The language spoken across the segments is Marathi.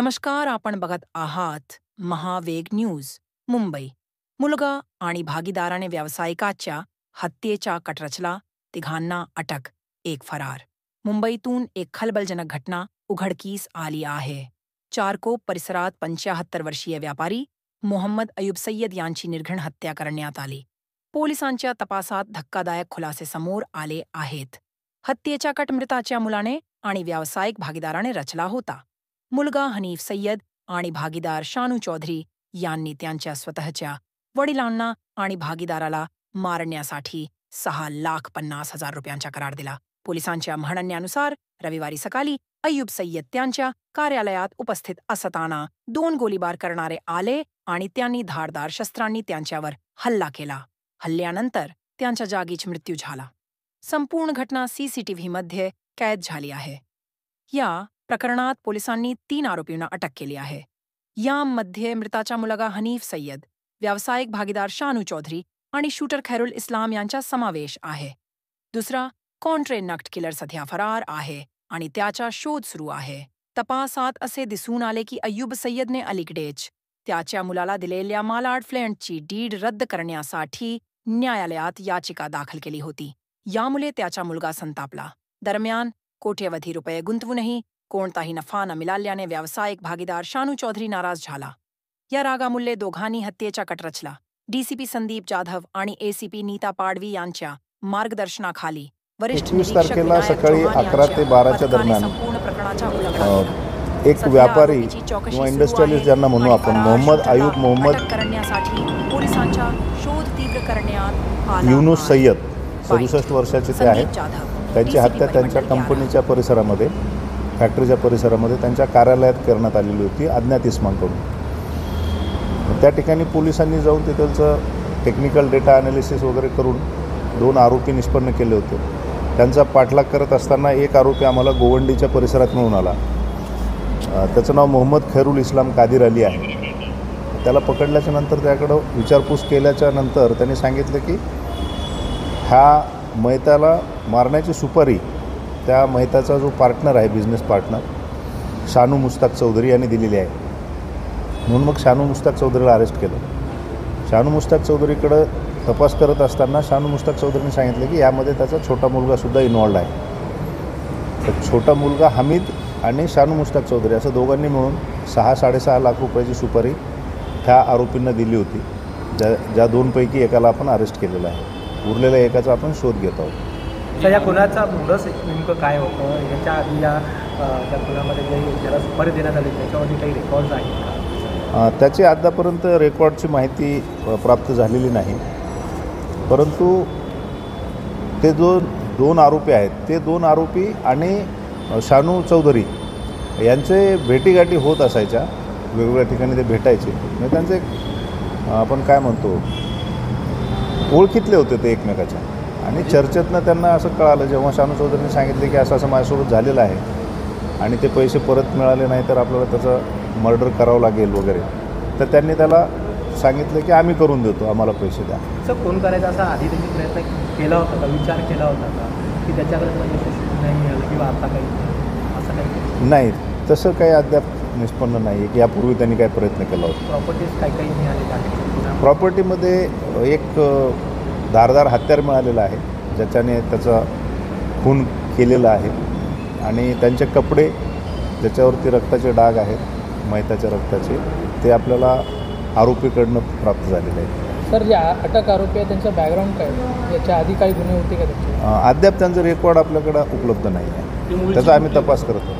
नमस्कार, आपण बघत आहात महावेग न्यूज. मुंबई. मुलगा आणि भागीदाराने व्यावसायिकाच्या हत्येचा कट रचला, तिघांना अटक, एक फरार. मुंबईतून एक खलबलजनक घटना उघडकीस आली आहे. चारकोप परिसरात 75 वर्षीय व्यापारी मोहम्मद अयूब सय्यद यांची निर्घृण हत्या करण्यात आली. पोलिसांच्या तपासात धक्कादायक खुलासे समोर आले आहेत. हत्येचा कट मृताच्या मुलाने आणि व्यावसायिक भागीदाराने रचला होता. मुलगा हनीफ सय्यद आणि भागीदार शानू चौधरी यांनी त्यांच्या स्वतःच्या वडिलांना आणि भागीदाराला मारण्यासाठी 6,50,000 रुपयांचा करार दिला. पोलिसांच्या म्हणण्यानुसार रविवारी सकाळी अयूब सय्यद त्यांच्या कार्यालयात उपस्थित असताना 2 गोळीबार करणारे आले आणि त्यांनी धारदार शस्त्रांनी त्यांच्यावर हल्ला केला. हल्ल्यानंतर त्यांच्या जागीच मृत्यू झाला. संपूर्ण घटना CCTVमध्ये कैद झाली आहे. या प्रकरणात पोलिसांनी 3 आरोपींना अटक केली आहे. यामध्ये मृताचा मुलगा हनीफ सय्यद, व्यावसायिक भागीदार शानू चौधरी आणि शूटर खैरुल इस्लाम यांचा समावेश आहे. दुसरा कॉन्ट्रे नक्ट किलर सध्या फरार आहे आणि त्याचा शोध सुरू आहे. तपासात असे दिसून आले की अयूब सय्यदने अलीकडेच त्याच्या मुलाला दिलेल्या मालाड फ्लॅटची डीड रद्द करण्यासाठी न्यायालयात याचिका दाखल केली होती. यामुळे त्याचा मुलगा संतापला. दरम्यान कोट्यवधी रुपये गुंतवूनही कोणताही नफा न मिळाल्याने व्यावसायिक भागीदार शानू चौधरी नाराज झाला. या रागामुळे दोघांनी हत्येचा कट रचला. DCP संदीप जाधव आणि ACP नीता पाडवी यांच्या मार्गदर्शनाखाली वरिष्ठ निरीक्षक सकाळी 11 ते 12च्या दरम्यान संपूर्ण प्रकरणाचा उलगडा केला. एक व्यापारी किंवा इंडस्ट्रियलिस्ट ज्यांना म्हणू आपण, मोहम्मद अयूब मोहम्मद करण्यासाठी पोलिसांचा शोध तीव्र करण्यात आला. युनुस सय्यद 67 वर्षाचे ते आहेत. त्यांची हत्या त्यांच्या कंपनीच्या परिसरामध्ये, फॅक्टरीच्या परिसरामध्ये त्यांच्या कार्यालयात करण्यात आलेली होती अज्ञात इसमांकडून. त्या ठिकाणी पोलिसांनी जाऊन तिथलचं टेक्निकल डेटा ॲनालिसिस वगैरे करून 2 आरोपी निष्पन्न केले होते. त्यांचा पाठलाग करत असताना एक आरोपी आम्हाला गोवंडीच्या परिसरात मिळून आला. त्याचं नाव मोहम्मद खैरुल इस्लाम कादिर अली आहे. त्याला पकडल्याच्या नंतर त्याकडं विचारपूस केल्याच्या नंतर त्यांनी सांगितलं की ह्या मैताला मारण्याची सुपारी त्या मैताचा जो पार्टनर आहे, बिझनेस पार्टनर शानू मुश्ताक चौधरी यांनी दिलेली आहे. म्हणून मग शानू मुश्ताक चौधरीला अरेस्ट केलं. शानू मुश्ताक चौधरीकडं तपास करत असताना शानू मुश्ताक चौधरीने सांगितलं की यामध्ये त्याचा छोटा मुलगासुद्धा इन्वॉल्ड आहे. तर छोटा मुलगा हमीद आणि शानू मुश्ताक चौधरी असं दोघांनी मिळून 6-6.5 लाख रुपयाची सुपारी ह्या आरोपींना दिली होती. ज्या 2पैकी एकाला आपण अरेस्ट केलेलं आहे. उरलेल्या एकाचा आपण शोध घेत आहोत. या खुनाचा मोडस नेमकं काय होतं? याच्या आधी त्या खुनामध्ये ज्याला सुपारी देण्यात आली त्याच्यामध्ये काही रेकॉर्ड्स आहेत का? त्याची आतापर्यंत रेकॉर्डची माहिती प्राप्त झालेली नाही. परंतु ते जो 2 आरोपी आहेत, ते 2 आरोपी आणि शानू चौधरी यांचे भेटीगाठी होत असायच्या. वेगवेगळ्या ठिकाणी ते भेटायचे. म्हणजे त्यांचे आपण काय म्हणतो, ओळखीतले होते ते एकमेकाच्या. आणि चर्चेतनं त्यांना असं कळालं, जेव्हा शानू चौधरीने सांगितले की असं माझ्यासोबत झालेलं आहे आणि ते पैसे परत मिळाले नाही तर आपल्याला त्याचं मर्डर करावं लागेल वगैरे, तर त्यांनी त्याला सांगितलं की आम्ही करून देतो, आम्हाला पैसे द्या. असं फोन करायचा असा आधी त्यांनी प्रयत्न केला होता का, विचार केला होता का की त्याच्याकडे नाही मिळालं किंवा आता काही असं काही? नाही, तसं काही अद्याप निष्पन्न नाही आहे की यापूर्वी त्यांनी काही प्रयत्न केला होता. प्रॉपर्टीज काही मिळालेल्या आहेत? प्रॉपर्टीमध्ये एक धारदार हत्यार मिळालेलं आहे ज्याच्याने त्याचा खून केलेला आहे आणि त्यांचे कपडे ज्याच्यावरती रक्ताचे डाग आहेत, मैताच्या रक्ताचे, ते आपल्याला आरोपीकडनं प्राप्त झालेले आहेत. सर, जे अटक आरोपी आहे त्यांचं बॅकग्राऊंड काय, याच्या आधी काही गुन्हे होते का त्याचे? अद्याप त्यांचं रेकॉर्ड आपल्याकडं उपलब्ध नाही आहे. त्याचा आम्ही तपास करत आहोत.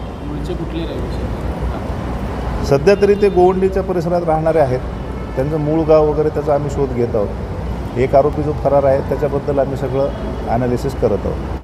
सध्या तरी ते गोवंडीच्या परिसरात राहणारे आहेत. त्यांचं मूळ गाव वगैरे त्याचा आम्ही शोध घेत आहोत. एक आरोपी जो फरार आहे त्याच्याबद्दल आम्ही सगळं ॲनालिसिस करत आहोत.